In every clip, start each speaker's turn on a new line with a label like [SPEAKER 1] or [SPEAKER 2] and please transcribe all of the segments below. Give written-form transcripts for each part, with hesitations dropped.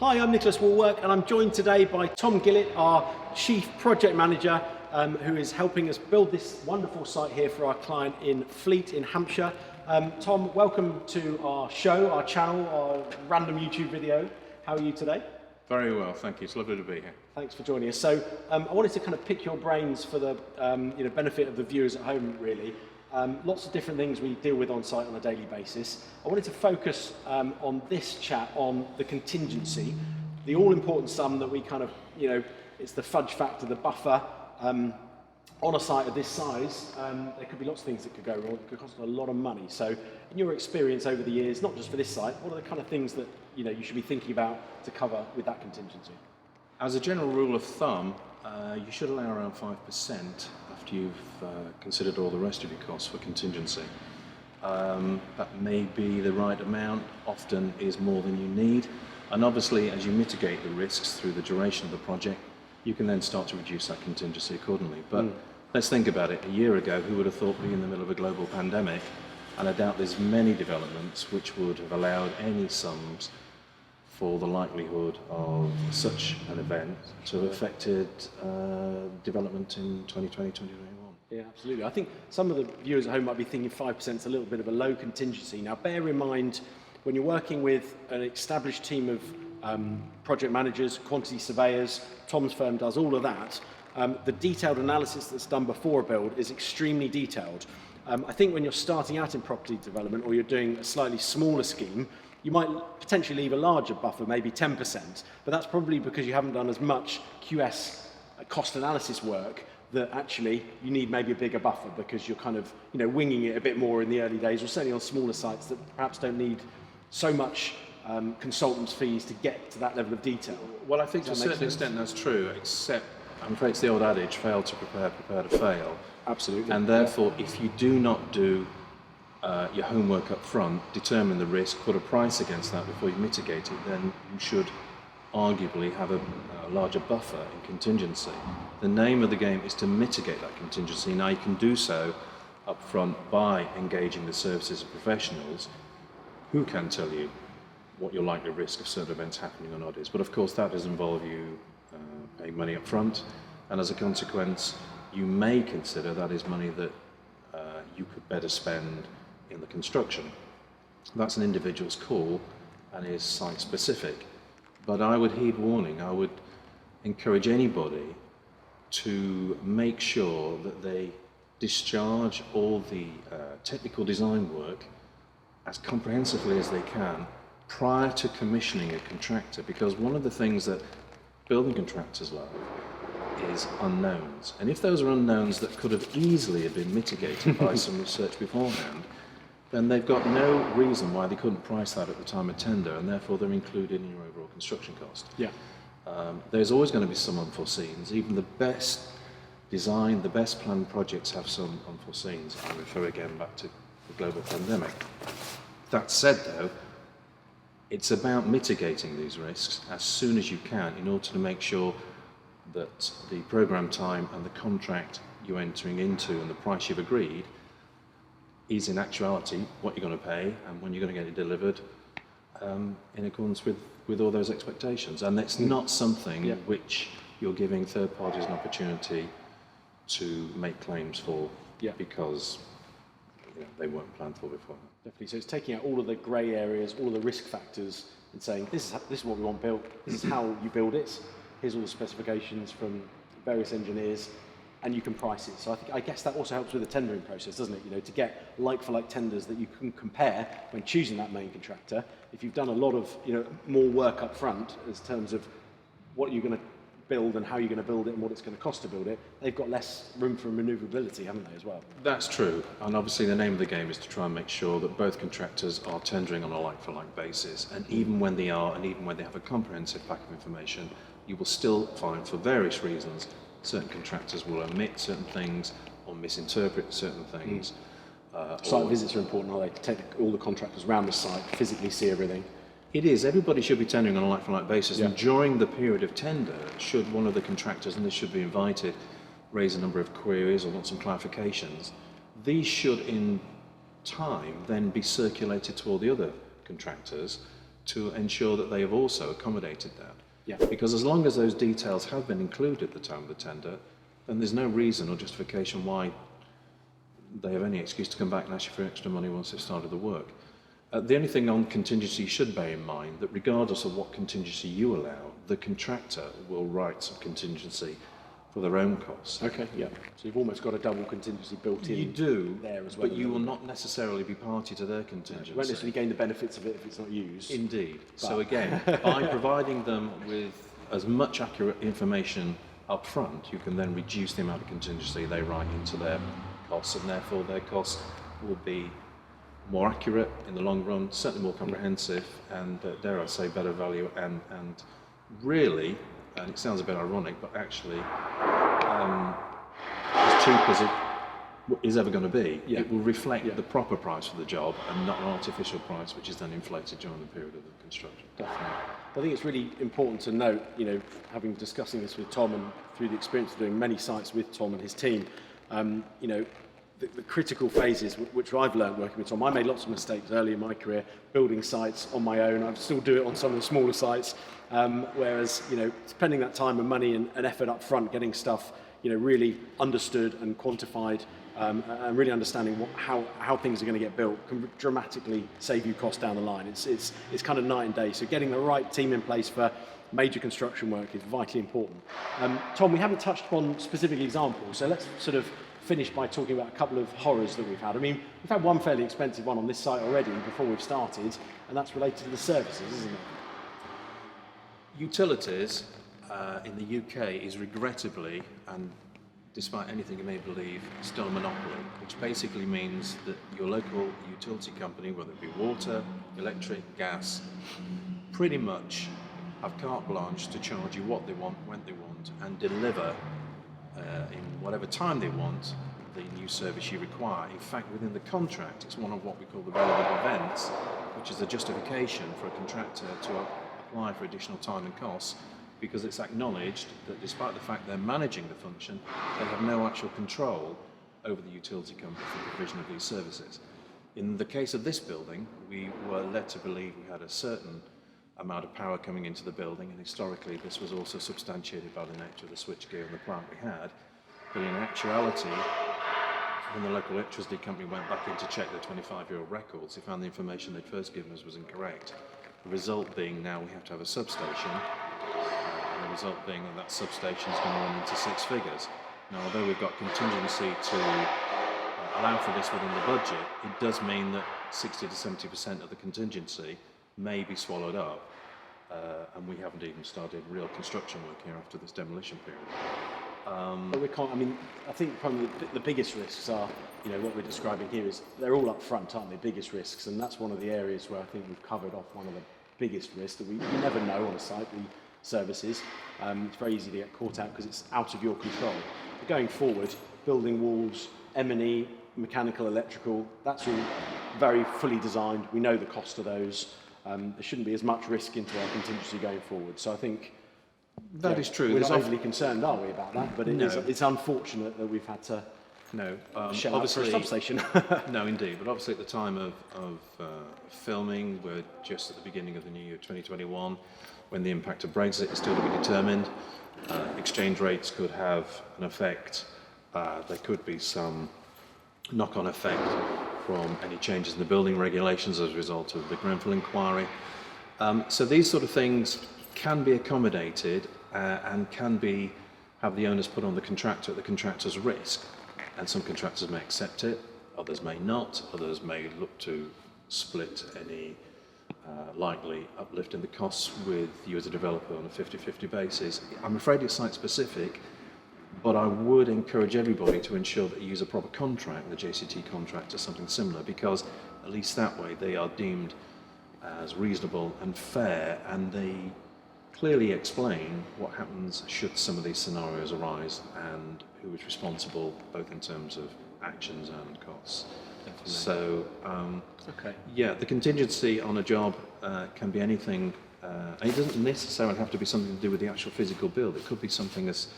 [SPEAKER 1] Hi, I'm Nicholas Wallwork, and I'm joined today by Tom Gillett, our Chief Project Manager, who is helping us build this wonderful site here for our client in Fleet in Hampshire. Tom, welcome to our show, our channel, our random YouTube video. How are you today?
[SPEAKER 2] Very well, thank you. It's lovely to be here.
[SPEAKER 1] Thanks for joining us. So I wanted to kind of pick your brains for the benefit of the viewers at home, really. Lots of different things we deal with on site on a daily basis. I wanted to focus on this chat on the contingency, the all-important sum that we kind of, it's the fudge factor, the buffer. On a site of this size, there could be lots of things that could go wrong. It could cost a lot of money. So in your experience over the years, not just for this site, what are the kind of things that you should be thinking about to cover with that contingency?
[SPEAKER 2] As a general rule of thumb, you should allow around 5% after you've considered all the rest of your costs for contingency. That may be the right amount, often is more than you need. And obviously, as you mitigate the risks through the duration of the project, you can then start to reduce that contingency accordingly. But let's think about it. A year ago, who would have thought we'd be in the middle of a global pandemic? And I doubt there's many developments which would have allowed any sums for the likelihood of such an event to have affected development in 2020, 2021.
[SPEAKER 1] Yeah, absolutely. I think some of the viewers at home might be thinking 5% is a little bit of a low contingency. Now, bear in mind, when you're working with an established team of project managers, quantity surveyors, Tom's firm does all of that, the detailed analysis that's done before a build is extremely detailed. I think when you're starting out in property development or you're doing a slightly smaller scheme, you might potentially leave a larger buffer, maybe 10%, but that's probably because you haven't done as much QS cost analysis work that actually you need maybe a bigger buffer because you're kind of winging it a bit more in the early days, or certainly on smaller sites that perhaps don't need so much consultants' fees to get to that level of detail.
[SPEAKER 2] Well, I think to a certain extent that's true, except I'm afraid it's the old adage, fail to prepare, prepare to fail.
[SPEAKER 1] Absolutely.
[SPEAKER 2] And therefore, if you do not do your homework up front, determine the risk, put a price against that before you mitigate it, then you should arguably have a larger buffer in contingency. The name of the game is to mitigate that contingency. Now you can do so up front by engaging the services of professionals who can tell you what your likely risk of certain events happening or not is. But of course that does involve you paying money up front, and as a consequence you may consider that is money that you could better spend in the construction. That's an individual's call and is site specific. But I would heed warning, I would encourage anybody to make sure that they discharge all the technical design work as comprehensively as they can prior to commissioning a contractor, because one of the things that building contractors love is unknowns. And if those are unknowns that could have easily have been mitigated by some research beforehand, then they've got no reason why they couldn't price that at the time of tender, and therefore they're included in your overall construction cost.
[SPEAKER 1] Yeah.
[SPEAKER 2] There's always going to be some unforeseens. Even the best designed, the best planned projects have some unforeseens. I refer again back to the global pandemic. That said though, it's about mitigating these risks as soon as you can in order to make sure that the program time and the contract you're entering into and the price you've agreed is in actuality what you're going to pay and when you're going to get it delivered in accordance with all those expectations. And it's not something which you're giving third parties an opportunity to make claims for because they weren't planned for before.
[SPEAKER 1] Definitely. So it's taking out all of the grey areas, all of the risk factors, and saying this is what we want built. This is how you build it. Here's all the specifications from various engineers, and you can price it. So I guess that also helps with the tendering process, doesn't it? To get like-for-like tenders that you can compare when choosing that main contractor. If you've done a lot of more work up front in terms of what you're going to build and how you're going to build it and what it's going to cost to build it, they've got less room for manoeuvrability, haven't they, as well?
[SPEAKER 2] That's true, and obviously the name of the game is to try and make sure that both contractors are tendering on a like-for-like basis, and even when they are, and even when they have a comprehensive pack of information, you will still find, for various reasons, certain contractors will omit certain things or misinterpret certain things.
[SPEAKER 1] Site visits are important, are they? To take all the contractors around the site, physically see everything.
[SPEAKER 2] It is. Everybody should be tendering on a like-for-like basis, and during the period of tender, should one of the contractors, and this should be invited, raise a number of queries or want some clarifications, these should in time then be circulated to all the other contractors to ensure that they have also accommodated that.
[SPEAKER 1] Yeah.
[SPEAKER 2] Because as long as those details have been included at the time of the tender, then there's no reason or justification why they have any excuse to come back and ask you for extra money once they've started the work. The only thing on contingency you should bear in mind that regardless of what contingency you allow, the contractor will write some contingency for their own costs.
[SPEAKER 1] Okay, yeah. So you've almost got a double contingency built in.
[SPEAKER 2] You do,
[SPEAKER 1] there as well,
[SPEAKER 2] but you will not necessarily be party to their contingency.
[SPEAKER 1] You won't necessarily gain the benefits of it if it's not used.
[SPEAKER 2] Indeed. So again, by providing them with as much accurate information up front, you can then reduce the amount of contingency they write into their costs, and therefore their costs will be more accurate in the long run, certainly more comprehensive, and dare I say better value, and really, and it sounds a bit ironic, but actually as cheap as it is ever going to be.
[SPEAKER 1] Yeah.
[SPEAKER 2] It will reflect the proper price for the job and not an artificial price which is then inflated during the period of the construction.
[SPEAKER 1] Definitely. I think it's really important to note, you know, having discussing this with Tom and through the experience of doing many sites with Tom and his team, you know, the critical phases which I've learned working with Tom. I made lots of mistakes early in my career building sites on my own. I still do it on some of the smaller sites, whereas, you know, spending that time and money and effort up front getting stuff, you know, really understood and quantified, and really understanding how things are going to get built can dramatically save you costs down the line. It's kind of night and day. So getting the right team in place for major construction work is vitally important. Tom, we haven't touched upon specific examples, so let's sort of finish by talking about a couple of horrors that we've had. I mean, we've had one fairly expensive one on this site already before we've started, and that's related to the services, isn't it?
[SPEAKER 2] Utilities in the UK is regrettably, and despite anything you may believe, still a monopoly, which basically means that your local utility company, whether it be water, electric, gas, pretty much have carte blanche to charge you what they want, when they want, and deliver in whatever time they want the new service you require. In fact, within the contract, it's one of what we call the relevant events, which is a justification for a contractor to apply for additional time and costs, because it's acknowledged that despite the fact they're managing the function, they have no actual control over the utility company for the provision of these services. In the case of this building, we were led to believe we had a certain amount of power coming into the building, and historically this was also substantiated by the nature of the switchgear and the plant we had. But in actuality, when the local electricity company went back in to check their 25-year-old records, they found the information they'd first given us was incorrect. The result being now we have to have a substation, and the result being that that substation is going to run into six figures. Now, although we've got contingency to allow for this within the budget, it does mean that 60 to 70% of the contingency may be swallowed up, and we haven't even started real construction work here after this demolition period.
[SPEAKER 1] But we can't, I mean, I think probably the biggest risks are, you know, what we're describing here is they're all up front, aren't they, biggest risks, and that's one of the areas where I think we've covered off one of the biggest risks that we never know on a site, the services. It's very easy to get caught out because it's out of your control. But going forward, building walls, M&E, mechanical, electrical, that's all very fully designed. We know the cost of those. There shouldn't be as much risk into our contingency going forward. So I think
[SPEAKER 2] that is true.
[SPEAKER 1] We're not overly concerned, are we, about that? But it's unfortunate that we've had to shell out for a substation.
[SPEAKER 2] No, indeed. But obviously at the time of filming, we're just at the beginning of the new year 2021, when the impact of Brexit is still to be determined. Exchange rates could have an effect. There could be some knock-on effect from any changes in the building regulations as a result of the Grenfell inquiry. So these sort of things can be accommodated and can have the onus put on the contractor at the contractor's risk. And some contractors may accept it, others may not, others may look to split any likely uplift in the costs with you as a developer on a 50-50 basis. I'm afraid it's site-specific, but I would encourage everybody to ensure that you use a proper contract, the JCT contract or something similar, because at least that way they are deemed as reasonable and fair, and they clearly explain what happens should some of these scenarios arise and who is responsible, both in terms of actions and costs. Definitely. So, yeah, the contingency on a job can be anything, and it doesn't necessarily have to be something to do with the actual physical build. It could be something as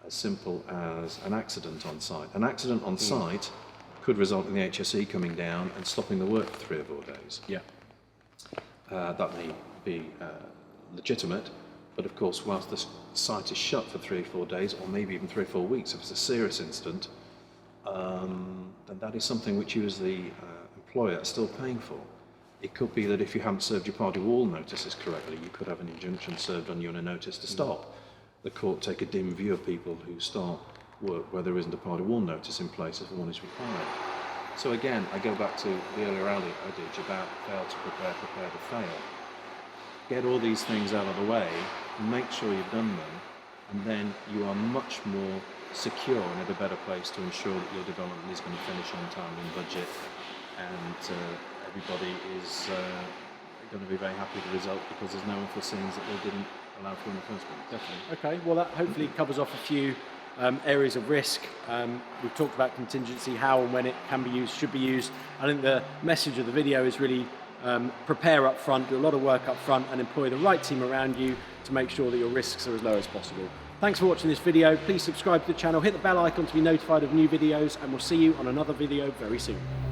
[SPEAKER 2] simple as an accident on site. An accident on site could result in the HSE coming down and stopping the work for 3 or 4 days.
[SPEAKER 1] Yeah.
[SPEAKER 2] that may be legitimate, but of course, whilst the site is shut for 3 or 4 days, or maybe even 3 or 4 weeks, if it's a serious incident, then that is something which you as the employer are still paying for. It could be that if you haven't served your party wall notices correctly, you could have an injunction served on you and a notice to stop. The court take a dim view of people who start work where there isn't a party wall notice in place if one is required. So again, I go back to the earlier adage about fail to prepare, prepare to fail. Get all these things out of the way, make sure you've done them, and then you are much more secure and at a better place to ensure that your development is going to finish on time and budget, and everybody is going to be very happy with the result because there's no unforeseens that they didn't allow for in the first place.
[SPEAKER 1] Definitely. Okay, well that hopefully covers off a few areas of risk. We've talked about contingency, how and when it can be used, should be used. I think the message of the video is really prepare up front, do a lot of work up front, and employ the right team around you to make sure that your risks are as low as possible. Thanks for watching this video. Please subscribe to the channel, hit the bell icon to be notified of new videos, and we'll see you on another video very soon.